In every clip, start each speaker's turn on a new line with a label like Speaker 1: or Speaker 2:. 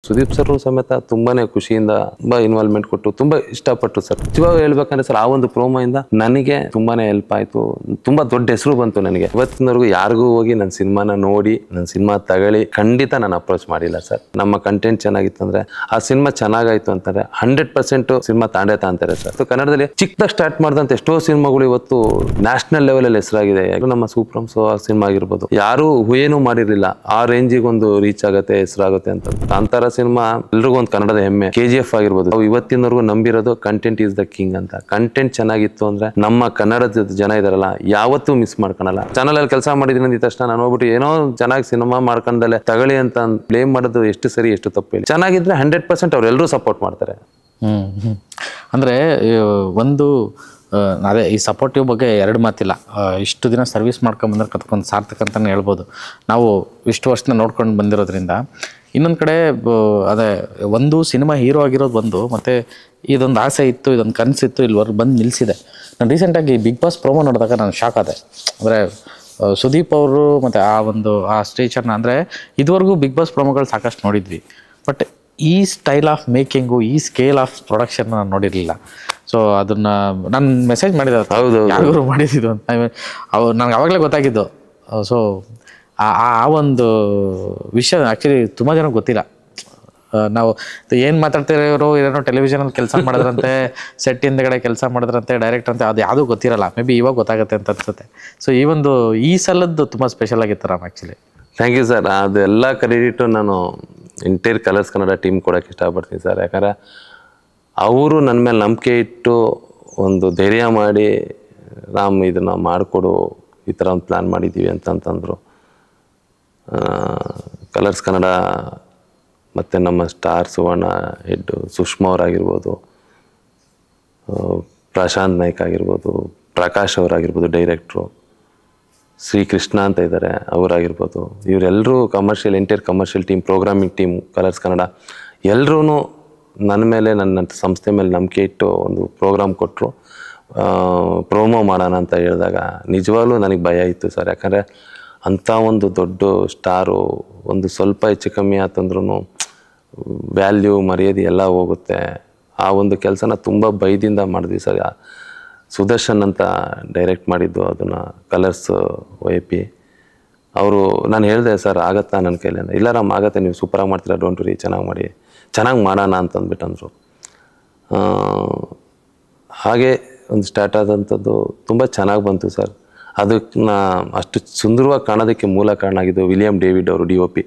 Speaker 1: Sudeep sir ಸಮೇತ ತುಂಬಾನೇ ಖುಷಿಯಿಂದ ತುಂಬಾ ಇನ್ವಾಲ್ವ್ಮೆಂಟ್ ಕೊಟ್ಟು ತುಂಬಾ ಇಷ್ಟಪಟ್ಟು ಸರ್. ಇವಾಗ ಹೇಳ್ಬೇಕಂದ್ರೆ ಸರ್, ಆ ಒಂದು ಪ್ರೋಮೋ ಇಂದ ನನಗೆ ತುಂಬಾನೇ ಹೆಲ್ಪ್ ಆಯ್ತು, ತುಂಬಾ ದೊಡ್ಡ ಹೆಸರು ಬಂತು ನನಗೆ. ಇವತ್ತಿನವರೆಗೂ ಯಾರಿಗೂ ಹೋಗಿ ನನ್ನ ಸಿನಿಮಾನ ನೋಡಿ ನನ್ನ ಸಿನಿಮಾ ತಗೊಳ್ಳಿ ಖಂಡಿತ ನಾನು ಅಪ್ರೋಚ್ ಮಾಡಿಲ್ಲ ಸರ್. ನಮ್ಮ ಕಂಟೆಂಟ್ ಚೆನ್ನಾಗಿತ್ತಂದ್ರೆ, ಆ ಸಿನಿಮಾ ಚೆನ್ನಾಗಾಯ್ತು ಅಂತಂದ್ರೆ 100% ಸಿನಿಮಾ ತಾಂಡೇ ತಾಂತಾರೆ ಸರ್. ಕನ್ನಡದಲ್ಲಿ ಚಿಕ್ಕದಾಗ ಸ್ಟಾರ್ಟ್ ಮಾಡಿದಂತ ಎಷ್ಟೋ ಸಿನಿಮಾಗಳು ಇವತ್ತು ನ್ಯಾಷನಲ್ ಲೆವೆಲ್ ಅಲ್ಲಿ ಹೆಸರಾಗಿದೆ. ನಮ್ಮ ಸೂಪರ್ ಸಿನಿಮಾ ಆಗಿರ್ಬೋದು, ಯಾರು ಏನು ಮಾಡಿರ್ಲಿಲ್ಲ ಆ ರೇಂಜಿಗೆ ಒಂದು ರೀಚ್ ಆಗುತ್ತೆ, ಹೆಸರಾಗುತ್ತೆ ಅಂತ. ಕಾಂತಾರ ಸಿನಿಮಾ ಎಲ್ರಿಗೂ ಒಂದು ಕನ್ನಡದ ಹೆಮ್ಮೆ. KGF ಆಗಿರ್ಬೋದು, ಇವತ್ತಿನವರೆಗೂ ನಂಬಿರೋದು ಕಂಟೆಂಟ್ ಈಸ್ ದ ಕಿಂಗ್ ಅಂತ. ಕಂಟೆಂಟ್ ಚೆನ್ನಾಗಿತ್ತು ಅಂದ್ರೆ ನಮ್ಮ ಕನ್ನಡದ ಜನ ಇದಾರಲ್ಲ ಯಾವತ್ತೂ ಮಿಸ್ ಮಾಡ್ಕೊಳಲ್ಲ. ಚಾನಲ್ ಅಲ್ಲಿ ಕೆಲಸ ಮಾಡಿದೀನಿ ಅಂದ ತಕ್ಷಣ ನಾನು ಹೋಗ್ಬಿಟ್ಟು ಏನೋ ಚೆನ್ನಾಗಿ ಸಿನಿಮಾ ಮಾಡ್ಕೊಂಡಲ್ಲೇ ತಗೊಳ್ಳಿ ಅಂತ ಬ್ಲೇಮ್ ಮಾಡೋದು ಎಷ್ಟು ಸರಿ ಎಷ್ಟು ತಪ್ಪು. ಚೆನ್ನಾಗಿದ್ರೆ 100% ಅವ್ರೆಲ್ಲರೂ ಸಪೋರ್ಟ್ ಮಾಡ್ತಾರೆ.
Speaker 2: ಅಂದ್ರೆ ಒಂದು ಅದೇ ಈ ಸಪೋರ್ಟಿವ್ ಬಗ್ಗೆ ಎರಡು ಮಾತಿಲ್ಲ. ಇಷ್ಟು ದಿನ ಸರ್ವಿಸ್ ಮಾಡ್ಕೊಂಡು ಬಂದ್ರೆ ಕತ್ಕೊಂಡು ಸಾರ್ಥಕ ಅಂತಲೇ ಹೇಳ್ಬೋದು. ನಾವು ಇಷ್ಟು ವರ್ಷನ ನೋಡ್ಕೊಂಡು ಬಂದಿರೋದ್ರಿಂದ. ಇನ್ನೊಂದು ಕಡೆ ಅದೇ ಒಂದು ಸಿನಿಮಾ ಹೀರೋ ಆಗಿರೋದು ಒಂದು, ಮತ್ತು ಇದೊಂದು ಆಸೆ ಇತ್ತು, ಇದೊಂದು ಕನಸಿತ್ತು, ಇಲ್ಲಿವರೆಗೆ ಬಂದು ನಿಲ್ಲಿಸಿದೆ. ನಾನು ರೀಸೆಂಟಾಗಿ ಬಿಗ್ ಬಾಸ್ ಪ್ರೋಮೋ ನೋಡಿದಾಗ ನಾನು ಶಾಕ್ ಆದೆ. ಅಂದರೆ ಸುದೀಪ್ ಅವರು ಮತ್ತು ಆ ಸ್ಟೇಜನ್ನು, ಅಂದರೆ ಇದುವರೆಗೂ ಬಿಗ್ ಬಾಸ್ ಪ್ರೋಮೋಗಳು ಸಾಕಷ್ಟು ನೋಡಿದ್ವಿ, ಬಟ್ ಈ ಸ್ಟೈಲ್ ಆಫ್ ಮೇಕಿಂಗು, ಈ ಸ್ಕೇಲ್ ಆಫ್ ಪ್ರೊಡಕ್ಷನ್ ನಾನು ನೋಡಿರಲಿಲ್ಲ. ಸೊ ಅದನ್ನು ನಾನು ಮೆಸೇಜ್ ಮಾಡಿದೆ, ಹೌದು ಯಾರು ಮಾಡಿದ್ದು ಅಂತ. ನನಗೆ ಆವಾಗಲೇ ಗೊತ್ತಾಗಿದ್ದು. ಸೊ ಆ ಒಂದು ವಿಷಯ ಆ್ಯಕ್ಚುಲಿ ತುಂಬ ಜನಕ್ಕೆ ಗೊತ್ತಿಲ್ಲ. ನಾವು ಏನು ಮಾತಾಡ್ತಿರೋರು, ಏನೋ ಟೆಲಿವಿಷನಲ್ಲಿ ಕೆಲಸ ಮಾಡಿದ್ರಂತೆ, ಸೆಟ್ ಹಿಂದೆಗಡೆ ಕೆಲಸ ಮಾಡಿದ್ರಂತೆ, ಡೈರೆಕ್ಟ್ ಅಂತ, ಅದು ಯಾವುದೂ ಗೊತ್ತಿರಲ್ಲ. ಮೇ ಬಿ ಇವಾಗ ಗೊತ್ತಾಗುತ್ತೆ ಅಂತ ಅನ್ಸುತ್ತೆ. ಸೊ ಈ ಸಲದ್ದು ತುಂಬ ಸ್ಪೆಷಲ್ ಆಗಿತ್ತು Ram actually.
Speaker 1: Thank you sir. ಅದೆಲ್ಲ ಕ್ರೆಡಿಟು ನಾನು ಎಂಟೈರ್ ಕಲರ್ಸ್ ಕನ್ನಡ ಟೀಮ್ ಕೊಡೋಕ್ಕೆ ಇಷ್ಟಪಡ್ತೀನಿ ಸರ್. ಯಾಕಂದರೆ ಅವರು ನನ್ನ ಮೇಲೆ ನಂಬಿಕೆ ಇಟ್ಟು ಒಂದು ಧೈರ್ಯ ಮಾಡಿ, ರಾಮ್ ಇದನ್ನು ಮಾಡಿಕೊಡು, ಈ ಥರ ಒಂದು ಪ್ಲ್ಯಾನ್ ಮಾಡಿದ್ದೀವಿ ಅಂತಂತಂದರು. ಕಲರ್ಸ್ ಕನ್ನಡ ಮತ್ತು ನಮ್ಮ ಸ್ಟಾರ್ ಸುವರ್ಣ ಹೆಡ್ಡು ಸುಷ್ಮಾ ಅವರಾಗಿರ್ಬೋದು, ಪ್ರಶಾಂತ್ ನಾಯ್ಕ್ ಆಗಿರ್ಬೋದು, ಪ್ರಕಾಶ್ ಅವರಾಗಿರ್ಬೋದು ಡೈರೆಕ್ಟ್ರು, ಶ್ರೀಕೃಷ್ಣ ಅಂತ ಇದ್ದಾರೆ ಅವರಾಗಿರ್ಬೋದು, ಇವರೆಲ್ಲರೂ entire commercial team, programming team, colours Kannada ಎಲ್ಲರೂ ನನ್ನ ಮೇಲೆ, ನನ್ನ ಸಂಸ್ಥೆ ಮೇಲೆ ನಂಬಿಕೆ ಇಟ್ಟು ಒಂದು ಪ್ರೋಗ್ರಾಮ್ ಕೊಟ್ಟರು. ಪ್ರೋಮೋ ಮಾಡೋಣ ಅಂತ ಹೇಳಿದಾಗ ನಿಜವಾಗ್ಲೂ ನನಗೆ ಭಯ ಇತ್ತು ಸರ್. ಯಾಕಂದರೆ ಅಂಥ ಒಂದು ದೊಡ್ಡ ಸ್ಟಾರು ಒಂದು ಸ್ವಲ್ಪ ಹೆಚ್ಚು ಕಮ್ಮಿ ಆತಂದ್ರೂ ವ್ಯಾಲ್ಯೂ ಮರ್ಯಾದೆ ಎಲ್ಲ ಹೋಗುತ್ತೆ. ಆ ಒಂದು ಕೆಲಸನ ತುಂಬ ಭಯದಿಂದ ಮಾಡಿದ್ವಿ ಸರ್. ಸುದರ್ಶನ್ ಅಂತ ಡೈರೆಕ್ಟ್ ಮಾಡಿದ್ದು ಅದನ್ನು, ಕಲರ್ಸ್ OAP ಅವರು. ನಾನು ಹೇಳಿದೆ ಸರ್ ಆಗತ್ತಾ ನನ್ನ ಕೈಲಿ ಅಂತ. ಇಲ್ಲ ರಾಮ್ ಆಗತ್ತೆ, ನೀವು ಸೂಪರಾಗಿ ಮಾಡ್ತೀರಾ, ಡೋಂಟ್ ವರಿ, ಚೆನ್ನಾಗಿ ಮಾಡೋಣ ಅಂತಂದ್ಬಿಟ್ಟಂದರು. ಹಾಗೆ ಒಂದು ಸ್ಟಾರ್ಟ್ ಆದಂಥದ್ದು ತುಂಬ ಚೆನ್ನಾಗಿ ಬಂತು ಸರ್. ಅದಕ್ಕೆ ಅಷ್ಟು ಸುಂದರವಾಗಿ ಕಾಣೋದಕ್ಕೆ ಮೂಲ ಕಾರಣ ಆಗಿದ್ದು ವಿಲಿಯಂ ಡೇವಿಡ್ ಅವರು, DOP,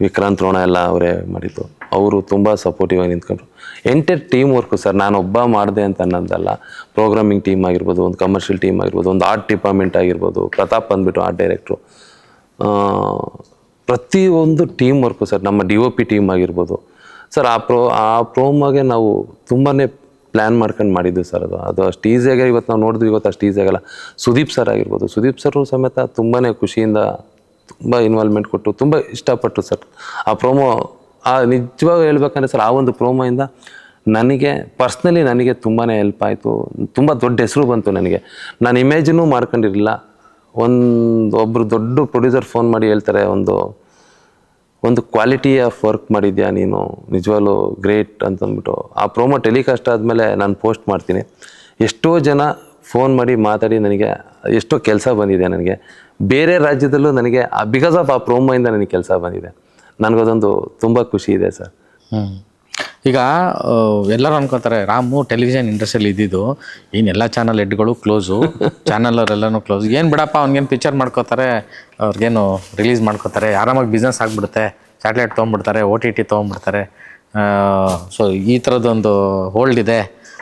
Speaker 1: ವಿಕ್ರಾಂತ್ ರೋಣ ಎಲ್ಲ ಅವರೇ ಮಾಡಿದ್ದು. ಅವರು ತುಂಬ ಸಪೋರ್ಟಿವ್ ಆಗಿ ನಿಂತ್ಕೊಂಡ್ರು. Entire team work sir. ನಾನು ಒಬ್ಬ ಮಾಡಿದೆ ಅಂತ ಅನ್ನೋದಲ್ಲ. ಪ್ರೋಗ್ರಾಮಿಂಗ್ ಟೀಮ್ ಆಗಿರ್ಬೋದು, ಒಂದು ಕಮರ್ಷಿಯಲ್ ಟೀಮ್ ಆಗಿರ್ಬೋದು, ಒಂದು ಆರ್ಟ್ ಡಿಪಾರ್ಟ್ಮೆಂಟ್ ಆಗಿರ್ಬೋದು, ಪ್ರತಾಪ್ ಅಂದ್ಬಿಟ್ಟು ಆರ್ಟ್ ಡೈರೆಕ್ಟ್ರು, ಪ್ರತಿಯೊಂದು ಟೀಮ್ ವರ್ಕು ಸರ್. ನಮ್ಮ DOP ಟೀಮ್ ಆಗಿರ್ಬೋದು ಸರ್. ಆ ಪ್ರೋಮೋಗೆ ನಾವು ತುಂಬಾ ಪ್ಲ್ಯಾನ್ ಮಾಡ್ಕೊಂಡು ಮಾಡಿದ್ದು ಸರ್. ಅದು ಅಷ್ಟು ಈಸಿಯಾಗಿ ಇವತ್ತು ನಾವು ನೋಡಿದ್ವಿ, ಇವತ್ತು ಅಷ್ಟು ಈಸಿಯಾಗಲ್ಲ. ಸುದೀಪ್ ಸರ್ ಆಗಿರ್ಬೋದು, ಸುದೀಪ್ ಸರ್ ಸಮೇತ ತುಂಬಾ ಖುಷಿಯಿಂದ ತುಂಬ ಇನ್ವಾಲ್ವ್ಮೆಂಟ್ ಕೊಟ್ಟು ತುಂಬ ಇಷ್ಟಪಟ್ಟು ಸರ್. ಆ ಪ್ರೋಮೋ ನಿಜವಾಗ ಹೇಳ್ಬೇಕಂದ್ರೆ ಸರ್, ಆ ಒಂದು ಪ್ರೋಮೋಯಿಂದ ನನಗೆ ಪರ್ಸ್ನಲಿ ನನಗೆ ತುಂಬಾ ಹೆಲ್ಪ್ ಆಯಿತು, ತುಂಬ ದೊಡ್ಡ ಹೆಸರು ಬಂತು ನನಗೆ. ನಾನು ಇಮೇಜಿನೂ ಮಾಡ್ಕೊಂಡಿರಲಿಲ್ಲ. ಒಬ್ಬರು ದೊಡ್ಡ ಪ್ರೊಡ್ಯೂಸರ್ ಫೋನ್ ಮಾಡಿ ಹೇಳ್ತಾರೆ, ಒಂದು ಕ್ವಾಲಿಟಿ ಆಫ್ ವರ್ಕ್ ಮಾಡಿದ್ಯಾ ನೀನು, ನಿಜವಾಗ್ಲೂ ಗ್ರೇಟ್ ಅಂತಂದ್ಬಿಟ್ಟು. ಆ ಪ್ರೋಮೋ ಟೆಲಿಕಾಸ್ಟ್ ಆದಮೇಲೆ ನಾನು ಪೋಸ್ಟ್ ಮಾಡ್ತೀನಿ. ಎಷ್ಟೋ ಜನ ಫೋನ್ ಮಾಡಿ ಮಾತಾಡಿ ನನಗೆ ಎಷ್ಟೋ ಕೆಲಸ ಬಂದಿದೆ. ನನಗೆ ಬೇರೆ ರಾಜ್ಯದಲ್ಲೂ ನನಗೆ ಬಿಕಾಸ್ ಆಫ್ ಆ ಪ್ರೋಮೋಯಿಂದ ನನಗೆ ಕೆಲಸ ಬಂದಿದೆ. ನನಗದೊಂದು ತುಂಬ ಖುಷಿ ಇದೆ ಸರ್.
Speaker 2: ಈಗ ಎಲ್ಲರೂ ಅನ್ಕೋತಾರೆ ರಾಮು ಟೆಲಿವಿಷನ್ ಇಂಡಸ್ಟ್ರಿಯಲ್ಲಿ ಇದ್ದಿದ್ದು, ಎಲ್ಲ ಚಾನಲ್ ಹೆಡ್ಗಳು ಕ್ಲೋಸು, ಚಾನಲ್ ಅವರೆಲ್ಲನೂ ಕ್ಲೋಸ್, ಏನು ಬಿಡಪ್ಪ ಅವ್ನಿಗೇನು ಪಿಕ್ಚರ್ ಮಾಡ್ಕೋತಾರೆ, ಅವ್ರಿಗೇನು ರಿಲೀಸ್ ಮಾಡ್ಕೋತಾರೆ, ಆರಾಮಾಗಿ ಬಿಸ್ನೆಸ್ ಆಗಿಬಿಡುತ್ತೆ, ಸ್ಯಾಟಲೈಟ್ ತೊಗೊಂಡ್ಬಿಡ್ತಾರೆ, OTT ತೊಗೊಂಡ್ಬಿಡ್ತಾರೆ, ಸೊ ಈ ಥರದ್ದೊಂದು ಹೋಲ್ಡ್ ಇದೆ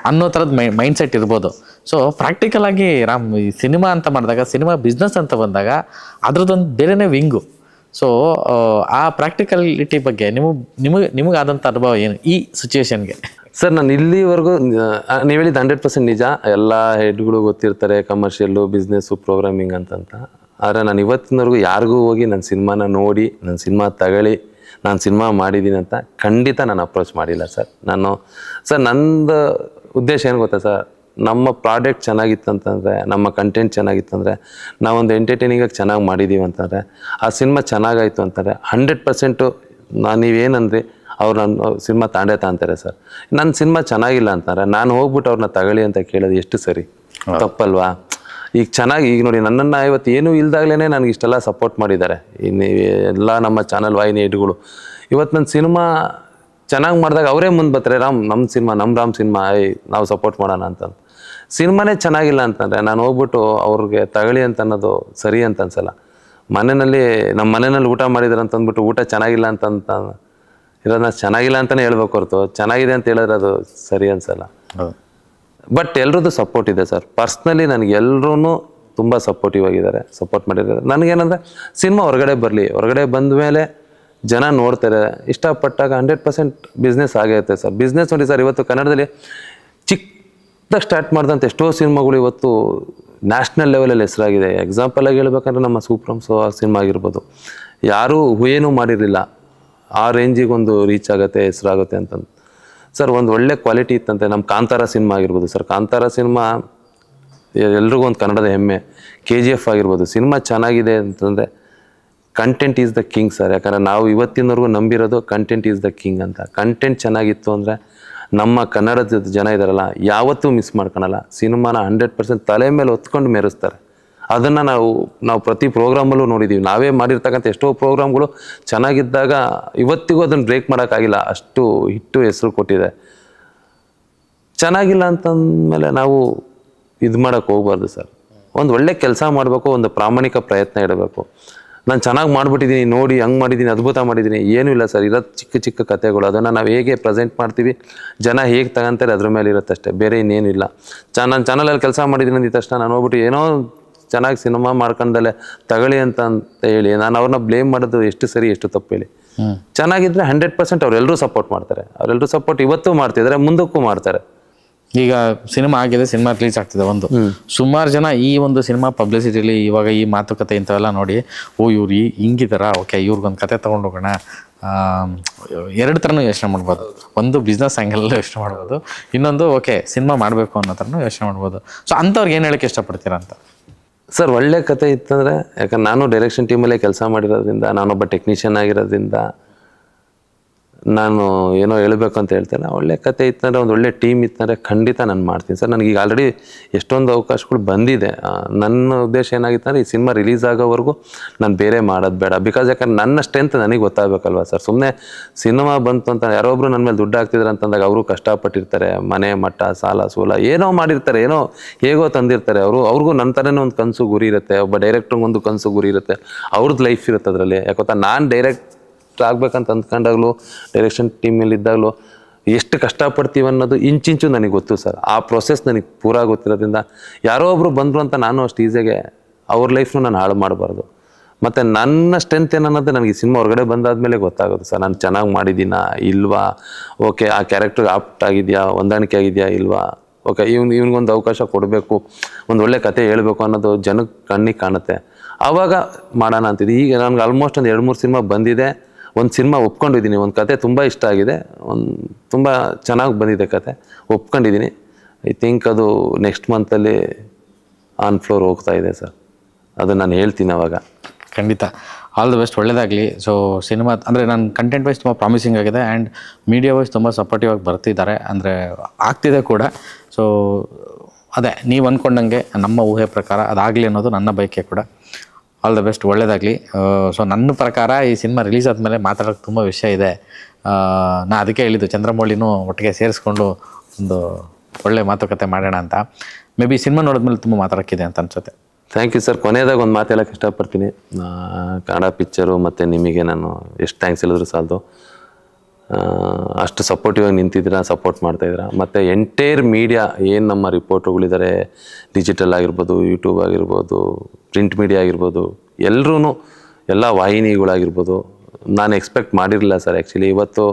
Speaker 2: ಅನ್ನೋ ಥರದ್ದು ಮೈಂಡ್ಸೆಟ್ ಇರ್ಬೋದು. ಸೊ ಪ್ರಾಕ್ಟಿಕಲ್ ಆಗಿ ರಾಮ್ ಈ ಸಿನಿಮಾ ಅಂತ ಮಾಡಿದಾಗ, ಸಿನಿಮಾ ಬಿಸ್ನೆಸ್ ಅಂತ ಬಂದಾಗ ಅದ್ರದ್ದೊಂದು ಬೇರೆನೇ ವಿಂಗು. ಸೊ ಆ ಪ್ರಾಕ್ಟಿಕಲಿಟಿ ಬಗ್ಗೆ ನಿಮಗಾದಂಥ ಅನುಭವ ಏನು ಈ ಸಿಚುವೇಶನ್ಗೆ?
Speaker 1: ಸರ್, ನಾನು ಇಲ್ಲಿವರೆಗೂ ನೀವು ಹೇಳಿದ್ದು 100% ನಿಜ. ಎಲ್ಲ ಹೆಡ್ಗಳು ಗೊತ್ತಿರ್ತಾರೆ ಕಮರ್ಷಿಯಲ್ಲು, ಬಿಸ್ನೆಸ್ಸು, ಪ್ರೋಗ್ರಾಮಿಂಗ್ ಅಂತಂತ. ಆದರೆ ನಾನು ಇವತ್ತಿನವರೆಗೂ ಯಾರಿಗೂ ಹೋಗಿ ನನ್ನ ಸಿನಿಮಾನ ನೋಡಿ ನನ್ನ ಸಿನಿಮಾ ತಗೊಳ್ಳಿ, ನಾನು ಸಿನಿಮಾ ಮಾಡಿದ್ದೀನಿ ಅಂತ ಖಂಡಿತ ನಾನು ಅಪ್ರೋಚ್ ಮಾಡಿಲ್ಲ ಸರ್. ನಂದು ಉದ್ದೇಶ ಏನು ಗೊತ್ತಾ ಸರ್, ನಮ್ಮ ಪ್ರಾಡಕ್ಟ್ ಚೆನ್ನಾಗಿತ್ತಂತಂದರೆ, ನಮ್ಮ ಕಂಟೆಂಟ್ ಚೆನ್ನಾಗಿತ್ತಂದರೆ, ನಾವೊಂದು ಎಂಟರ್ಟೈನಿಂಗಾಗಿ ಚೆನ್ನಾಗಿ ಮಾಡಿದ್ದೀವಿ ಅಂತಂದರೆ, ಆ ಸಿನಿಮಾ ಚೆನ್ನಾಗಾಯಿತು ಅಂತಂದರೆ 100% ನೀವೇನಂದರೆ ಅವ್ರು ನನ್ನ ಸಿನಿಮಾ ತಾಂತಾರೆ ಸರ್. ನನ್ನ ಸಿನಿಮಾ ಚೆನ್ನಾಗಿಲ್ಲ ಅಂತಾರೆ, ನಾನು ಹೋಗ್ಬಿಟ್ಟು ಅವ್ರನ್ನ ತಗೊಳ್ಳಿ ಅಂತ ಕೇಳೋದು ಎಷ್ಟು ಸರಿ? ತಪ್ಪಲ್ವಾ? ಈಗ ಚೆನ್ನಾಗಿ ಈಗ ನೋಡಿ, ನನ್ನನ್ನು ಇವತ್ತು ಏನೂ ಇಲ್ದಾಗಲೇ ನನಗೆ ಇಷ್ಟೆಲ್ಲ ಸಪೋರ್ಟ್ ಮಾಡಿದ್ದಾರೆ. ಇನ್ನು ಎಲ್ಲ ನಮ್ಮ ಚಾನಲ್ ವಾಹಿನಿ ಹೆಡ್ಗಳು ಇವತ್ತು ನನ್ನ ಸಿನಿಮಾ ಚೆನ್ನಾಗಿ ಮಾಡಿದಾಗ ಅವರೇ ಮುಂದೆ ಬರ್ತಾರೆ, ನಮ್ಮ ಸಿನಿಮಾ ರಾಮ್ ಸಿನಿಮಾ ನಾವು ಸಪೋರ್ಟ್ ಮಾಡೋಣ ಅಂತಂದು. ಸಿನಿಮಾನೇ ಚೆನ್ನಾಗಿಲ್ಲ ಅಂತಂದರೆ ನಾನು ಹೋಗ್ಬಿಟ್ಟು ಅವ್ರಿಗೆ ತಗೊಳ್ಳಿ ಅಂತ ಅನ್ನೋದು ಸರಿ ಅಂತ ಅನ್ಸಲ್ಲ. ನಮ್ಮ ಮನೆಯಲ್ಲಿ ಊಟ ಮಾಡಿದಾರೆ ಅಂತಂದ್ಬಿಟ್ಟು ಊಟ ಚೆನ್ನಾಗಿಲ್ಲ ಅಂತಂತ ಇರೋದನ್ನ ಚೆನ್ನಾಗಿಲ್ಲ ಅಂತಲೇ ಹೇಳ್ಬೇಕು ಹೊರತು ಚೆನ್ನಾಗಿದೆ ಅಂತ ಹೇಳಿದ್ರೆ ಅದು ಸರಿ ಅನ್ಸಲ್ಲ. ಬಟ್ ಎಲ್ರದ್ದು ಸಪೋರ್ಟ್ ಇದೆ ಸರ್. ಪರ್ಸ್ನಲಿ ನನಗೆ ಎಲ್ಲರೂ ತುಂಬ ಸಪೋರ್ಟಿವ್ ಆಗಿದ್ದಾರೆ, ಸಪೋರ್ಟ್ ಮಾಡಿದ್ದಾರೆ. ನನಗೇನಂದರೆ ಸಿನಿಮಾ ಹೊರಗಡೆ ಬಂದ ಮೇಲೆ ಜನ ನೋಡ್ತಾರೆ, ಇಷ್ಟಪಟ್ಟಾಗ 100% ಬಿಸ್ನೆಸ್ ಆಗೈತೆ ಸರ್. ಬಿಸ್ನೆಸ್ ನೋಡಿ ಸರ್, ಇವತ್ತು ಕನ್ನಡದಲ್ಲಿ ಚಿಕ್ಕದಾಗಿ ಸ್ಟಾರ್ಟ್ ಮಾಡಿದಂಥ ಎಷ್ಟೋ ಸಿನಿಮಾಗಳು ಇವತ್ತು ನ್ಯಾಷನಲ್ ಲೆವೆಲಲ್ಲಿ ಹೆಸರಾಗಿದೆ. ಎಕ್ಸಾಂಪಲಾಗಿ ಹೇಳ್ಬೇಕಂದ್ರೆ ನಮ್ಮ ಸೂಪ್ರಮ್ಸು ಆ ಸಿನಿಮಾ ಆಗಿರ್ಬೋದು, ಯಾರೂ ಏನೂ ಮಾಡಿರಲಿಲ್ಲ, ಆ ರೇಂಜಿಗೆ ಒಂದು ರೀಚ್ ಆಗುತ್ತೆ, ಹೆಸರಾಗುತ್ತೆ ಅಂತಂದು ಸರ್. ಒಂದು ಒಳ್ಳೆ ಕ್ವಾಲಿಟಿ ಇತ್ತಂತೆ. ನಮ್ಮ ಕಾಂತಾರ ಸಿನಿಮಾ ಆಗಿರ್ಬೋದು ಸರ್, ಕಾಂತಾರ ಸಿನಿಮಾ ಎಲ್ರಿಗೂ ಒಂದು ಕನ್ನಡದ ಹೆಮ್ಮೆ. KGF ಆಗಿರ್ಬೋದು, ಸಿನಿಮಾ ಚೆನ್ನಾಗಿದೆ ಅಂತಂದರೆ content is the king sir. ಯಾಕಂದರೆ ನಾವು ಇವತ್ತಿನವರೆಗೂ ನಂಬಿರೋದು ಕಂಟೆಂಟ್ ಈಸ್ ದ ಕಿಂಗ್ ಅಂತ. ಕಂಟೆಂಟ್ ಚೆನ್ನಾಗಿತ್ತು ಅಂದರೆ ನಮ್ಮ ಕನ್ನಡದ ಜನ ಇದ್ದಾರಲ್ಲ ಯಾವತ್ತೂ ಮಿಸ್ ಮಾಡ್ಕೊಳಲ್ಲ. ಸಿನಿಮಾನ 100% ತಲೆ ಮೇಲೆ ಹೊತ್ಕೊಂಡು ಮೆರೆಸ್ತಾರೆ. ಅದನ್ನು ನಾವು ಪ್ರತಿ ಪ್ರೋಗ್ರಾಮಲ್ಲೂ ನೋಡಿದ್ದೀವಿ. ನಾವೇ ಮಾಡಿರ್ತಕ್ಕಂಥ ಎಷ್ಟೋ ಪ್ರೋಗ್ರಾಮ್ಗಳು ಚೆನ್ನಾಗಿದ್ದಾಗ ಇವತ್ತಿಗೂ ಅದನ್ನು ಬ್ರೇಕ್ ಮಾಡೋಕ್ಕಾಗಿಲ್ಲ, ಅಷ್ಟು ಹಿಟ್ಟು ಹೆಸರು ಕೊಟ್ಟಿದೆ. ಚೆನ್ನಾಗಿಲ್ಲ ಅಂತಂದಮೇಲೆ ನಾವು ಇದು ಮಾಡೋಕ್ಕೆ ಹೋಗ್ಬಾರ್ದು ಸರ್. ಒಂದು ಒಳ್ಳೆ ಕೆಲಸ ಮಾಡಬೇಕು, ಒಂದು ಪ್ರಾಮಾಣಿಕ ಪ್ರಯತ್ನ ಇಡಬೇಕು. ನಾನು ಚೆನ್ನಾಗಿ ಮಾಡಿಬಿಟ್ಟಿದ್ದೀನಿ ನೋಡಿ, ಹಂಗೆ ಮಾಡಿದ್ದೀನಿ, ಅದ್ಭುತ ಮಾಡಿದ್ದೀನಿ, ಏನೂ ಇಲ್ಲ ಸರ್. ಇರೋದು ಚಿಕ್ಕ ಚಿಕ್ಕ ಕಥೆಗಳು, ಅದನ್ನು ನಾವು ಹೇಗೆ ಪ್ರೆಸೆಂಟ್ ಮಾಡ್ತೀವಿ, ಜನ ಹೇಗೆ ತಗೊಂತಾರೆ ಅದ್ರ ಮೇಲೆ ಇರುತ್ತಷ್ಟೇ, ಬೇರೆ ಇನ್ನೇನು ಇಲ್ಲ. ನಾನು ಚಾನಲಲ್ಲಿ ಕೆಲಸ ಮಾಡಿದ್ದೀನಿ ಅಂದಿದ ತಕ್ಷಣ ನಾನು ಹೋಗ್ಬಿಟ್ಟು ಏನೋ ಚೆನ್ನಾಗಿ ಸಿನಿಮಾ ಮಾಡ್ಕೊಂಡಲ್ಲೇ ತಗೊಳ್ಳಿ ಅಂತ ಹೇಳಿ ನಾನು ಅವ್ರನ್ನ ಬ್ಲೇಮ್ ಮಾಡೋದು ಎಷ್ಟು ಸರಿ ಎಷ್ಟು ತಪ್ಪು ಹೇಳಿ? ಚೆನ್ನಾಗಿದ್ದರೆ 100% ಅವರೆಲ್ಲರೂ ಸಪೋರ್ಟ್ ಮಾಡ್ತಾರೆ. ಅವರೆಲ್ಲರೂ ಸಪೋರ್ಟ್ ಇವತ್ತೂ ಮಾಡ್ತಿದ್ದಾರೆ, ಮುಂದಕ್ಕೂ ಮಾಡ್ತಾರೆ.
Speaker 2: ಈಗ ಸಿನಿಮಾ ಆಗಿದೆ, ಸಿನಿಮಾ ರಿಲೀಸ್ ಆಗ್ತಿದೆ, ಒಂದು ಸುಮಾರು ಜನ ಈ ಒಂದು ಸಿನಿಮಾ ಪಬ್ಲಿಸಿಟಿಲಿ ಇವಾಗ ಈ ಮಾತುಕತೆ ಇಂಥವೆಲ್ಲ ನೋಡಿ, ಇವ್ರು ಹಿಂಗಿದಾರ, ಓಕೆ ಇವ್ರಿಗೊಂದು ಕತೆ ತೊಗೊಂಡು ಹೋಗೋಣ, ಎರಡು ಥರನೂ ಯೋಚನೆ ಮಾಡ್ಬೋದು. ಒಂದು ಬಿಸ್ನೆಸ್ ಆ್ಯಂಗಲಲ್ಲೂ ಯೋಚನೆ ಮಾಡ್ಬೋದು, ಇನ್ನೊಂದು ಓಕೆ ಸಿನಿಮಾ ಮಾಡಬೇಕು ಅನ್ನೋ ಥರನೂ ಯೋಚನೆ ಮಾಡ್ಬೋದು. ಸೊ ಅಂಥವ್ರಿಗೆ ಏನು ಹೇಳೋಕ್ಕೆ ಇಷ್ಟಪಡ್ತೀರಾ ಅಂತ
Speaker 1: ಸರ್? ಒಳ್ಳೆ ಕತೆ ಇತ್ತಂದರೆ, ಯಾಕಂದ್ರೆ ನಾನು ಡೈರೆಕ್ಷನ್ ಟೀಮಲ್ಲೇ ಕೆಲಸ ಮಾಡಿರೋದ್ರಿಂದ, ನಾನೊಬ್ಬ ಟೆಕ್ನಿಷಿಯನ್ ಆಗಿರೋದ್ರಿಂದ ನಾನು ಏನೋ ಹೇಳಬೇಕು ಅಂತ ಹೇಳ್ತೇನೆ. ಒಳ್ಳೆ ಕತೆ ಇತ್ತಂದರೆ, ಒಂದು ಒಳ್ಳೆ ಟೀಮ್ ಇತ್ತಂದರೆ ಖಂಡಿತ ನಾನು ಮಾಡ್ತೀನಿ ಸರ್. ನನಗೀಗ ಆಲ್ರೆಡಿ ಎಷ್ಟೊಂದು ಅವಕಾಶಗಳು ಬಂದಿದೆ. ನನ್ನ ಉದ್ದೇಶ ಏನಾಗಿತ್ತಂದರೆ ಈ ಸಿನಿಮಾ ರಿಲೀಸ್ ಆಗೋವರೆಗೂ ನಾನು ಬೇರೆ ಮಾಡೋದು ಬೇಡ. ಬಿಕಾಸ್ ಯಾಕಂದ್ರೆ ನನ್ನ ಸ್ಟ್ರೆಂತ್ ನನಗೆ ಗೊತ್ತಾಗಬೇಕಲ್ವ ಸರ್. ಸುಮ್ಮನೆ ಸಿನಿಮಾ ಬಂತು ಅಂತ ಯಾರೊಬ್ಬರು ನನ್ನ ಮೇಲೆ ದುಡ್ಡು ಹಾಕ್ತಿದ್ದಾರೆ ಅಂತಂದಾಗ ಅವರು ಕಷ್ಟಪಟ್ಟಿರ್ತಾರೆ, ಮನೆ ಮಟ್ಟ ಸಾಲ ಸೂಲ ಏನೋ ಮಾಡಿರ್ತಾರೆ, ಏನೋ ಹೇಗೋ ತಂದಿರ್ತಾರೆ. ಅವ್ರಿಗೂ ನನ್ನ ಥರನೇ ಒಂದು ಕನಸು ಗುರಿ ಇರುತ್ತೆ. ಒಬ್ಬ ಡೈರೆಕ್ಟ್ರಿಗೆ ಒಂದು ಕನಸು ಗುರಿ ಇರುತ್ತೆ, ಅವ್ರದ್ದು ಲೈಫ್ ಇರುತ್ತೆ ಅದರಲ್ಲಿ. ಯಾಕೊತ್ತಾ ನಾನು ಡೈರೆಕ್ಟ್ ಆಗ್ಬೇಕಂತ ಅಂದ್ಕೊಂಡಾಗಲೂ, ಡೈರೆಕ್ಷನ್ ಟೀಮಲ್ಲಿ ಇದ್ದಾಗಲೂ ಎಷ್ಟು ಕಷ್ಟಪಡ್ತೀವಿ ಅನ್ನೋದು ಇಂಚಿಂಚು ನನಗೆ ಗೊತ್ತು ಸರ್. ಆ ಪ್ರೊಸೆಸ್ ನನಗೆ ಪೂರಾ ಗೊತ್ತಿರೋದ್ರಿಂದ ಯಾರೋ ಒಬ್ಬರು ಬಂದರು ಅಂತ ನಾನು ಅಷ್ಟು ಈಸಿಯಾಗೆ ಅವ್ರ ಲೈಫ್ನು ನಾನು ಹಾಳು ಮಾಡಬಾರ್ದು. ಮತ್ತು ನನ್ನ ಸ್ಟ್ರೆಂತ್ ಏನನ್ನೋದು ನನಗೆ ಈ ಸಿನಿಮಾ ಹೊರಗಡೆ ಬಂದಾದಮೇಲೆ ಗೊತ್ತಾಗೋದು ಸರ್. ನಾನು ಚೆನ್ನಾಗಿ ಮಾಡಿದ್ದೀನಾ ಇಲ್ವಾ, ಓಕೆ ಆ ಕ್ಯಾರೆಕ್ಟ್ರಿಗೆ ಆಪ್ಟ್ ಆಗಿದೆಯಾ, ಹೊಂದಾಣಿಕೆ ಆಗಿದೆಯಾ ಇಲ್ವಾ, ಓಕೆ ಇವ್ನಿಗೊಂದು ಅವಕಾಶ ಕೊಡಬೇಕು, ಒಂದು ಒಳ್ಳೆ ಕತೆ ಹೇಳಬೇಕು ಅನ್ನೋದು ಜನಕ್ಕೆ ಕಣ್ಣಿಗೆ ಕಾಣುತ್ತೆ. ಆವಾಗ ಮಾಡೋಣ ಅಂತಿದ್ದೆ. ಈಗ ನನಗೆ ಆಲ್ಮೋಸ್ಟ್ ಒಂದು 2-3 ಸಿನಿಮಾ ಬಂದಿದೆ. ಒಂದು ಸಿನಿಮಾ ಒಪ್ಕೊಂಡಿದ್ದೀನಿ, ಒಂದು ಕತೆ ತುಂಬ ಇಷ್ಟ ಆಗಿದೆ, ತುಂಬ ಚೆನ್ನಾಗಿ ಬಂದಿದೆ ಕತೆ, ಒಪ್ಕೊಂಡಿದ್ದೀನಿ. ಐ ಥಿಂಕ್ ಅದು ನೆಕ್ಸ್ಟ್ ಮಂತಲ್ಲಿ ಆನ್ ಫ್ಲೋರ್ ಹೋಗ್ತಾ ಇದೆ ಸರ್. ಅದು ನಾನು ಹೇಳ್ತೀನಿ ಅವಾಗ.
Speaker 2: ಖಂಡಿತ ಆಲ್ ದ ಬೆಸ್ಟ್, ಒಳ್ಳೆಯದಾಗಲಿ. ಸೊ ಸಿನಿಮಾ ಅಂದರೆ ನನ್ನ ಕಂಟೆಂಟ್ ವೈಸ್ ತುಂಬ ಪ್ರಾಮಿಸಿಂಗ್ ಆಗಿದೆ ಆ್ಯಂಡ್ ಮೀಡಿಯಾ ವೈಸ್ ತುಂಬ ಸಪೋರ್ಟಿವ್ ಆಗಿ ಬರ್ತಿದ್ದಾರೆ, ಅಂದರೆ ಆಗ್ತಿದೆ ಕೂಡ. ಸೊ ಅದೇ ನೀವು ಅಂದ್ಕೊಂಡಂಗೆ ನಮ್ಮ ಊಹೆ ಪ್ರಕಾರ ಅದಾಗಲಿ ಅನ್ನೋದು ನನ್ನ ಬಯಕೆ ಕೂಡ. ಆಲ್ ದ ಬೆಸ್ಟ್, ಒಳ್ಳೆಯದಾಗಲಿ. ಸೊ ನನ್ನ ಪ್ರಕಾರ ಈ ಸಿನಿಮಾ ರಿಲೀಸ್ ಆದಮೇಲೆ ಮಾತಾಡೋಕ್ಕೆ ತುಂಬ ವಿಷಯ ಇದೆ. ನಾ ಅದಕ್ಕೆ ಹೇಳಿದ್ದು ಚಂದ್ರಮೌಳಿನೂ ಒಟ್ಟಿಗೆ ಸೇರಿಸ್ಕೊಂಡು ಒಂದು ಒಳ್ಳೆ ಮಾತುಕತೆ ಮಾಡೋಣ ಅಂತ. ಮೇ ಬಿ ಸಿನಿಮಾ ನೋಡಿದ್ಮೇಲೆ ತುಂಬ ಮಾತಾಡೋಕ್ಕಿದೆ ಅಂತ ಅನ್ಸುತ್ತೆ.
Speaker 1: Thank you sir. ಕೊನೆಯದಾಗ ಒಂದು ಮಾತು ಹೇಳೋಕ್ಕೆ ಇಷ್ಟಪಡ್ತೀನಿ. ಕನ್ನಡ ಪಿಕ್ಚರು ಮತ್ತು ನಿಮಗೆ ನಾನು ಎಷ್ಟು ಥ್ಯಾಂಕ್ಸ್ ಹೇಳಿದ್ರು ಸಾಲದು. ಅಷ್ಟು ಸಪೋರ್ಟಿವ್ ಆಗಿ ನಿಂತಿದ್ದೀರಾ, ಸಪೋರ್ಟ್ ಮಾಡ್ತಾಯಿದ್ದೀರಾ. ಮತ್ತು ಎಂಟೈರ್ ಮೀಡಿಯಾ ಏನು ನಮ್ಮ ರಿಪೋರ್ಟ್ರುಗಳಿದ್ದಾರೆ, ಡಿಜಿಟಲ್ ಆಗಿರ್ಬೋದು, ಯೂಟ್ಯೂಬ್ ಆಗಿರ್ಬೋದು, ಪ್ರಿಂಟ್ ಮೀಡಿಯಾ ಆಗಿರ್ಬೋದು, ಎಲ್ಲರೂ ಎಲ್ಲ ವಾಹಿನಿಗಳಾಗಿರ್ಬೋದು, ನಾನು ಎಕ್ಸ್ಪೆಕ್ಟ್ ಮಾಡಿರಲಿಲ್ಲ ಸರ್. ಆ್ಯಕ್ಚುಲಿ ಇವತ್ತು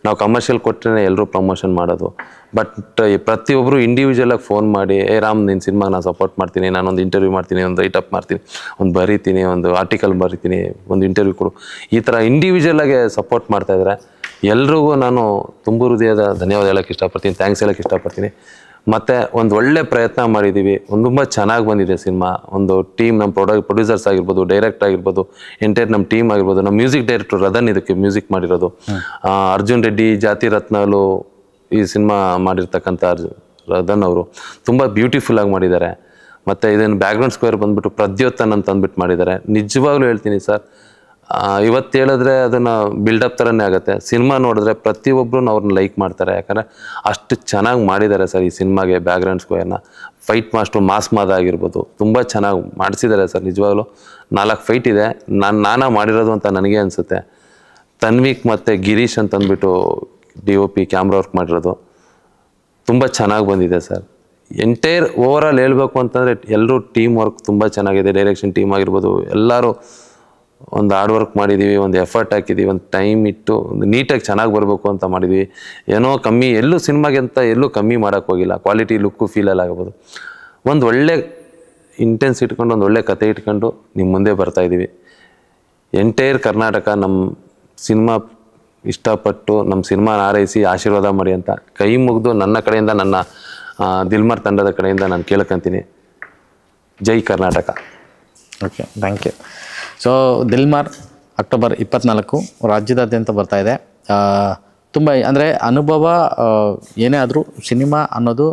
Speaker 1: ನಾವು ಕಮರ್ಷಿಯಲ್ ಕೊಟ್ಟರೆ ಎಲ್ಲರೂ ಪ್ರಮೋಷನ್ ಮಾಡೋದು. ಬಟ್ ಪ್ರತಿಯೊಬ್ಬರು ಇಂಡಿವಿಜುವಲಾಗಿ ಫೋನ್ ಮಾಡಿ, ರಾಮ್ ನಿನ್ನ ಸಿನಿಮಾಗೆ ನಾನು ಸಪೋರ್ಟ್ ಮಾಡ್ತೀನಿ, ನಾನೊಂದು ಇಂಟರ್ವ್ಯೂ ಮಾಡ್ತೀನಿ, ಒಂದು ರೈಟಪ್ ಮಾಡ್ತೀನಿ, ಒಂದು ಬರೀತೀನಿ, ಒಂದು ಆರ್ಟಿಕಲ್ ಬರೀತೀನಿ, ಒಂದು ಇಂಟರ್ವ್ಯೂ ಕೊಡು, ಈ ಥರ ಇಂಡಿವಿಜುವಲಾಗೆ ಸಪೋರ್ಟ್ ಮಾಡ್ತಾಯಿದ್ದಾರೆ. ಎಲ್ರಿಗೂ ನಾನು ತುಂಬ ಹೃದಯದ ಧನ್ಯವಾದ ಹೇಳೋಕ್ಕೆ ಇಷ್ಟಪಡ್ತೀನಿ, ಥ್ಯಾಂಕ್ಸ್ ಹೇಳೋಕ್ಕೆ ಇಷ್ಟಪಡ್ತೀನಿ. ಮತ್ತು ಒಂದು ಒಳ್ಳೆ ಪ್ರಯತ್ನ ಮಾಡಿದ್ದೀವಿ, ತುಂಬ ಚೆನ್ನಾಗಿ ಬಂದಿದೆ ಸಿನಿಮಾ. ಒಂದು ಟೀಮ್, ನಮ್ಮ ಪ್ರೊಡ್ಯೂಸರ್ಸ್ ಆಗಿರ್ಬೋದು, ಡೈರೆಕ್ಟರ್ ಆಗಿರ್ಬೋದು, ಎಂಟೈರ್ ನಮ್ಮ ಟೀಮ್ ಆಗಿರ್ಬೋದು, ನಮ್ಮ ಮ್ಯೂಸಿಕ್ ಡೈರೆಕ್ಟರ್ ರದನ್ ಇದಕ್ಕೆ ಮ್ಯೂಸಿಕ್ ಮಾಡಿರೋದು, ಅರ್ಜುನ್ ರೆಡ್ಡಿ, ಜಾತಿ ರತ್ನಾಲು ಈ ಸಿನಿಮಾ ಮಾಡಿರ್ತಕ್ಕಂಥ ರದನ್ ಅವರು ತುಂಬ ಬ್ಯೂಟಿಫುಲ್ಲಾಗಿ ಮಾಡಿದ್ದಾರೆ. ಮತ್ತು ಇದನ್ನು ಬ್ಯಾಕ್ಗ್ರೌಂಡ್ ಸ್ಕೋರ್ ಬಂದುಬಿಟ್ಟು ಪ್ರದ್ಯೋತ್ತನ್ ಅಂತ ಅಂದ್ಬಿಟ್ಟು ಮಾಡಿದ್ದಾರೆ. ನಿಜವಾಗ್ಲೂ ಹೇಳ್ತೀನಿ ಸರ್, ಇವತ್ತು ಹೇಳಿದ್ರೆ ಅದನ್ನು ಬಿಲ್ಡಪ್ ಥರನೇ ಆಗುತ್ತೆ. ಸಿನಿಮಾ ನೋಡಿದ್ರೆ ಪ್ರತಿಯೊಬ್ಬರು ಅವ್ರನ್ನ ಲೈಕ್ ಮಾಡ್ತಾರೆ, ಯಾಕಂದರೆ ಅಷ್ಟು ಚೆನ್ನಾಗಿ ಮಾಡಿದ್ದಾರೆ ಸರ್ ಈ ಸಿನಿಮಾಗೆ. ಬ್ಯಾಕ್ಗ್ರೌಂಡ್ ಸ್ಕೋರ್ನ ಫೈಟ್ ಮಾಸ್ಟ್ರು ಮಾದ ಆಗಿರ್ಬೋದು, ತುಂಬ ಚೆನ್ನಾಗಿ ಮಾಡಿಸಿದ್ದಾರೆ ಸರ್. ನಿಜವಾಗ್ಲೂ 4 ಫೈಟ್ ಇದೆ, ನಾನಾ ಮಾಡಿರೋದು ಅಂತ ನನಗೆ ಅನಿಸುತ್ತೆ. ತನ್ವಿಕ್ ಮತ್ತು ಗಿರೀಶ್ ಅಂತ ಅಂದ್ಬಿಟ್ಟು DOP ಕ್ಯಾಮ್ರಾ ವರ್ಕ್ ಮಾಡಿರೋದು ತುಂಬ ಚೆನ್ನಾಗಿ ಬಂದಿದೆ ಸರ್. ಎಂಟೈರ್ ಓವರಾಲ್ ಹೇಳ್ಬೇಕು ಅಂತಂದರೆ ಎಲ್ಲರೂ ಟೀಮ್ ವರ್ಕ್ ತುಂಬ ಚೆನ್ನಾಗಿದೆ. ಡೈರೆಕ್ಷನ್ ಟೀಮ್ ಆಗಿರ್ಬೋದು, ಎಲ್ಲರೂ ಒಂದು ಹಾರ್ಡ್ ವರ್ಕ್ ಮಾಡಿದ್ದೀವಿ, ಒಂದು ಎಫರ್ಟ್ ಹಾಕಿದ್ದೀವಿ, ಒಂದು ಟೈಮ್ ಇಟ್ಟು ಒಂದು ನೀಟಾಗಿ ಚೆನ್ನಾಗಿ ಬರಬೇಕು ಅಂತ ಮಾಡಿದ್ವಿ. ಏನೋ ಕಮ್ಮಿ ಎಲ್ಲೂ ಸಿನಿಮಾಗೆ ಅಂತ ಎಲ್ಲೂ ಕಮ್ಮಿ ಮಾಡೋಕ್ಕೆ ಹೋಗಿಲ್ಲ. ಕ್ವಾಲಿಟಿ, ಲುಕ್ಕು, ಫೀಲಲ್ಲಿ ಆಗ್ಬೋದು. ಒಂದು ಒಳ್ಳೆ ಇಂಟೆನ್ಸ್ ಇಟ್ಕೊಂಡು, ಒಂದು ಒಳ್ಳೆ ಕತೆ ಇಟ್ಕೊಂಡು ನಿಮ್ಮ ಮುಂದೆ ಬರ್ತಾಯಿದ್ದೀವಿ. ಎಂಟೈರ್ ಕರ್ನಾಟಕ ನಮ್ಮ ಸಿನಿಮಾ ಇಷ್ಟಪಟ್ಟು ನಮ್ಮ ಸಿನಿಮಾನ ಆರೈಸಿ ಆಶೀರ್ವಾದ ಮಾಡಿ ಅಂತ ಕೈ ಮುಗಿದು ನನ್ನ ಕಡೆಯಿಂದ, ನನ್ನ ದಿಲ್ಮಾರ್ ತಂಡದ ಕಡೆಯಿಂದ ನಾನು ಕೇಳ್ಕೊಂತೀನಿ. ಜೈ Karnataka.
Speaker 2: Okay, thank you. So Dilmar October 24 ರಾಜ್ಯದಾದ್ಯಂತ ಬರ್ತಾ ಇದೆ. ತುಂಬ ಅಂದರೆ ಅನುಭವ ಏನೇ ಆದರೂ ಸಿನಿಮಾ ಅನ್ನೋದು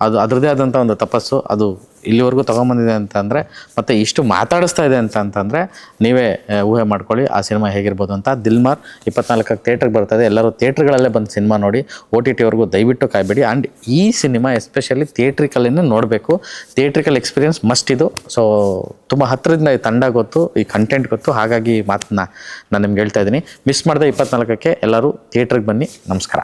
Speaker 2: ಅದು ಅದರದ್ದೇ ಆದಂಥ ಒಂದು ತಪಸ್ಸು. ಅದು ಇಲ್ಲಿವರೆಗೂ ತೊಗೊಂಬಂದಿದೆ ಅಂತಂದರೆ, ಮತ್ತು ಇಷ್ಟು ಮಾತಾಡಿಸ್ತಾ ಇದೆ ಅಂತಂದರೆ ನೀವೇ ಊಹೆ ಮಾಡ್ಕೊಳ್ಳಿ ಆ ಸಿನಿಮಾ ಹೇಗಿರ್ಬೋದು ಅಂತ. ದಿಲ್ಮಾರ್ 24ಕ್ಕೆ ಥಿಯೇಟ್ರಿಗೆ ಬರ್ತಾಯಿದೆ. ಎಲ್ಲರೂ ಥಿಯೇಟ್ರ್ಗಳಲ್ಲೇ ಬಂದು ಸಿನಿಮಾ ನೋಡಿ. OTTವರೆಗೂ ದಯವಿಟ್ಟು ಕಾಯ್ಬೇಡಿ. ಆ್ಯಂಡ್ ಈ ಸಿನಿಮಾ ಎಸ್ಪೆಷಲಿ ಥಿಯೇಟ್ರಿಕಲ್ಲೇ ನೋಡಬೇಕು. ಥಿಯೇಟ್ರಿಕಲ್ ಎಕ್ಸ್ಪೀರಿಯನ್ಸ್ ಮಸ್ಟ್ ಇದು. ಸೊ ತುಂಬ ಹತ್ತಿರದಿಂದ ಈ ತಂಡ ಗೊತ್ತು, ಈ ಕಂಟೆಂಟ್ ಗೊತ್ತು, ಹಾಗಾಗಿ ಮಾತನ್ನ ನಾನು ನಿಮ್ಗೆ ಹೇಳ್ತಾ ಇದ್ದೀನಿ. ಮಿಸ್ ಮಾಡಿದೆ 24ಕ್ಕೆ ಎಲ್ಲರೂ ಥಿಯೇಟ್ರಿಗೆ ಬನ್ನಿ. ನಮಸ್ಕಾರ.